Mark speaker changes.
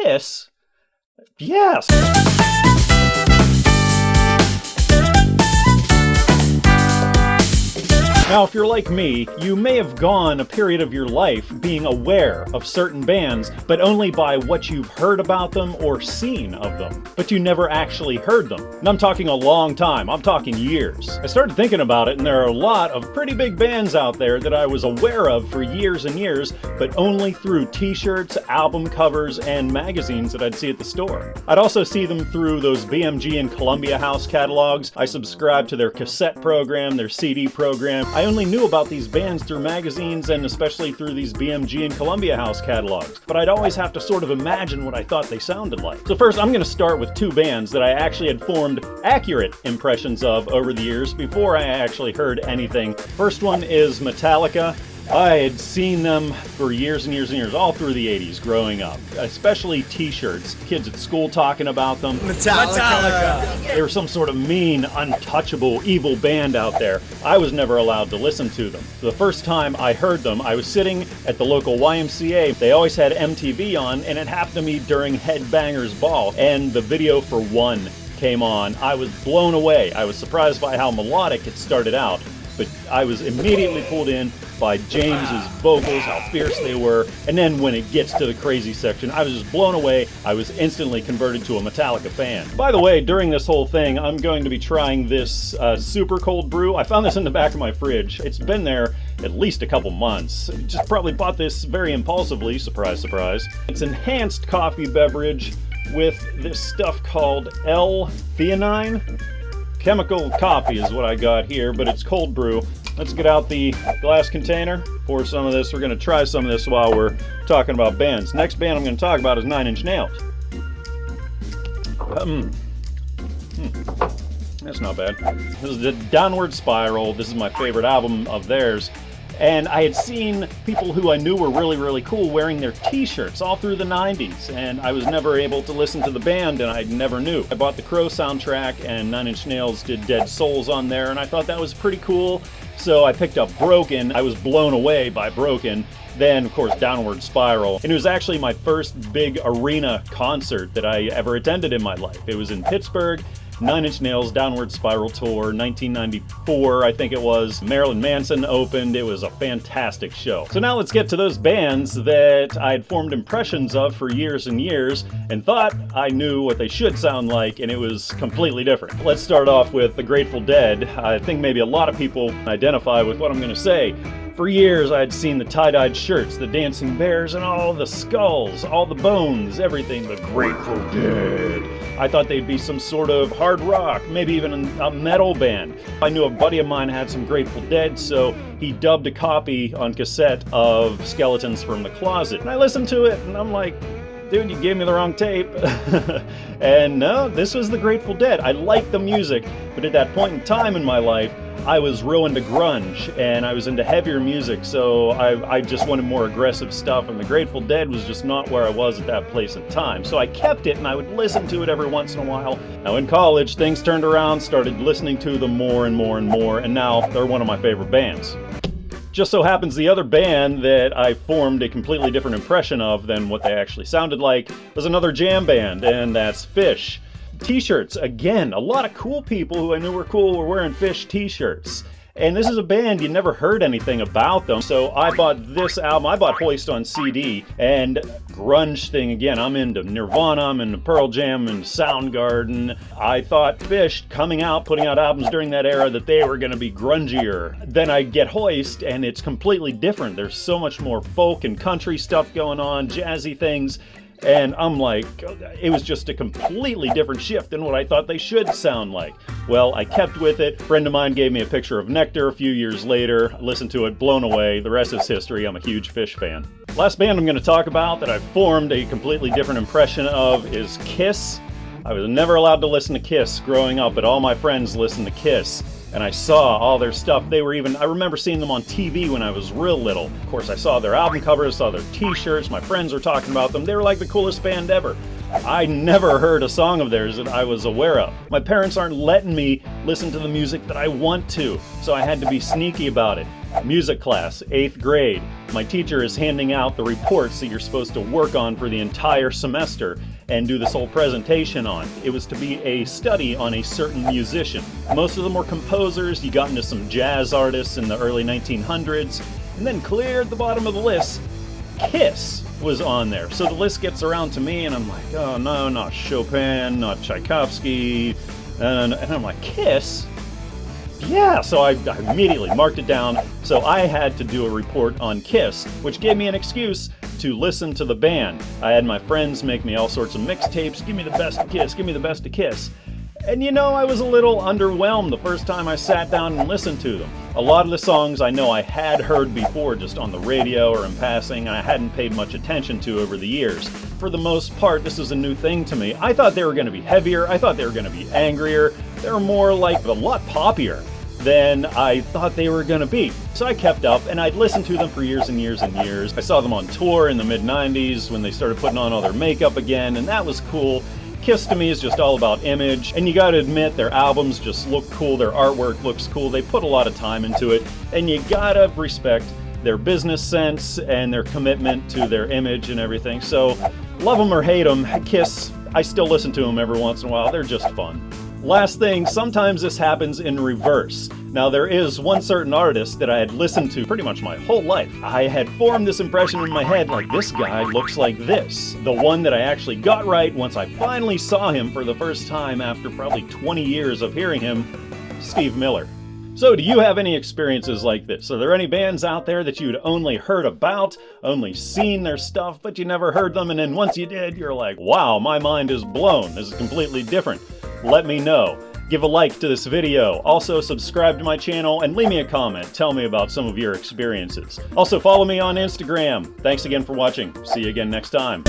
Speaker 1: Kiss? Yes! Now, if you're like me, you may have gone a period of your life being aware of certain bands, but only by what you've heard about them or seen of them. But you never actually heard them. And I'm talking a long time, I'm talking years. I started thinking about it, and there are a lot of pretty big bands out there that I was aware of for years and years, but only through t-shirts, album covers, and magazines that I'd see at the store. I'd also see them through those BMG and Columbia House catalogs. I subscribed to their cassette program, their CD program. I only knew about these bands through magazines and especially through these BMG and Columbia House catalogs, but I'd always have to sort of imagine what I thought they sounded like. So first, I'm going to start with two bands that I actually had formed accurate impressions of over the years before I actually heard anything. First one is Metallica. I had seen them for years and years and years, all through the 80s growing up, especially t-shirts, kids at school talking about them.
Speaker 2: Metallica!
Speaker 1: They were some sort of mean, untouchable, evil band out there. I was never allowed to listen to them. The first time I heard them, I was sitting at the local YMCA. They always had MTV on, and it happened to me during Headbangers Ball, and the video for One came on. I was blown away. I was surprised by how melodic it started out, but I was immediately pulled in by James's vocals, how fierce they were, and then when it gets to the crazy section, I was just blown away. I was instantly converted to a Metallica fan. By the way, during this whole thing, I'm going to be trying this super cold brew. I found this in the back of my fridge. It's been there at least a couple months. Just probably bought this very impulsively, surprise, surprise. It's enhanced coffee beverage with this stuff called L-theanine. Chemical coffee is what I got here, but it's cold brew. Let's get out the glass container, pour some of this. We're going to try some of this while we're talking about bands. Next band I'm going to talk about is 9 Inch Nails. That's not bad. This is the Downward Spiral. This is my favorite album of theirs. And I had seen people who I knew were really, really cool wearing their t-shirts all through the 90s, and I was never able to listen to the band, and I never knew. I bought the Crow soundtrack, and 9 Inch Nails did Dead Souls on there, and I thought that was pretty cool, so I picked up Broken. I was blown away by Broken. Then, of course, Downward Spiral. And it was actually my first big arena concert that I ever attended in my life. It was in Pittsburgh. 9 Inch Nails Downward Spiral Tour, 1994, I think it was. Marilyn Manson opened. It was a fantastic show. So now let's get to those bands that I had formed impressions of for years and years and thought I knew what they should sound like, and it was completely different. Let's start off with the Grateful Dead. I think maybe a lot of people identify with what I'm going to say. For years, I had seen the tie-dyed shirts, the dancing bears, and all the skulls, all the bones, everything, the Grateful Dead. I thought they'd be some sort of hard rock, maybe even a metal band. I knew a buddy of mine had some Grateful Dead, so he dubbed a copy on cassette of Skeletons from the Closet. And I listened to it, and I'm like, dude, you gave me the wrong tape. And no, this was the Grateful Dead. I liked the music, but at that point in time in my life, I was real into grunge, and I was into heavier music, so I just wanted more aggressive stuff, and the Grateful Dead was just not where I was at that place and time. So I kept it, and I would listen to it every once in a while. Now in college, things turned around, started listening to them more and more and more, and now they're one of my favorite bands. Just so happens the other band that I formed a completely different impression of than what they actually sounded like was another jam band, and that's Phish. T-shirts, again, a lot of cool people who I knew were cool were wearing Phish t-shirts. And this is a band you never heard anything about them, so I bought this album. I bought Hoist on CD, and grunge thing again. I'm into Nirvana, I'm into Pearl Jam, and Soundgarden. I thought Phish coming out, putting out albums during that era, that they were going to be grungier. Then I get Hoist, and it's completely different. There's so much more folk and country stuff going on, jazzy things. And I'm like, it was just a completely different shift than what I thought they should sound like. Well, I kept with it. A friend of mine gave me a picture of Nectar a few years later. I listened to it, blown away. The rest is history. I'm a huge Phish fan. Last band I'm going to talk about that I formed a completely different impression of is Kiss. I was never allowed to listen to Kiss growing up, but all my friends listened to Kiss. And I saw all their stuff. I remember seeing them on TV when I was real little. Of course, I saw their album covers, saw their t-shirts, my friends were talking about them. They were like the coolest band ever. I never heard a song of theirs that I was aware of. My parents aren't letting me listen to the music that I want to, so I had to be sneaky about it. Music class, 8th grade. My teacher is handing out the reports that you're supposed to work on for the entire semester and do this whole presentation on. It was to be a study on a certain musician. Most of them were composers. You got into some jazz artists in the early 1900s, and then clear at the bottom of the list, Kiss was on there. So the list gets around to me and I'm like, oh no, not Chopin, not Tchaikovsky, and I'm like, Kiss? Yeah, so I immediately marked it down. So I had to do a report on Kiss, which gave me an excuse to listen to the band. I had my friends make me all sorts of mixtapes, give me the best of Kiss, give me the best of Kiss. And you know, I was a little underwhelmed the first time I sat down and listened to them. A lot of the songs I know I had heard before just on the radio or in passing, and I hadn't paid much attention to over the years. For the most part, this is a new thing to me. I thought they were going to be heavier, I thought they were going to be angrier, they were more like a lot poppier than I thought they were going to be. So I kept up, and I'd listened to them for years and years and years. I saw them on tour in the mid-90s when they started putting on all their makeup again, and that was cool. Kiss to me is just all about image, and you gotta admit their albums just look cool, their artwork looks cool, they put a lot of time into it, and you gotta respect their business sense and their commitment to their image and everything. So, love them or hate them, Kiss, I still listen to them every once in a while, they're just fun. Last thing, sometimes this happens in reverse. Now there is one certain artist that I had listened to pretty much my whole life. I had formed this impression in my head like, this guy looks like this. The one that I actually got right once I finally saw him for the first time after probably 20 years of hearing him, Steve Miller. So do you have any experiences like this? Are there any bands out there that you'd only heard about, only seen their stuff, but you never heard them, and then once you did, you're like, wow, my mind is blown, this is completely different. Let me know. Give a like to this video. Also subscribe to my channel and leave me a comment. Tell me about some of your experiences. Also follow me on Instagram. Thanks again for watching. See you again next time.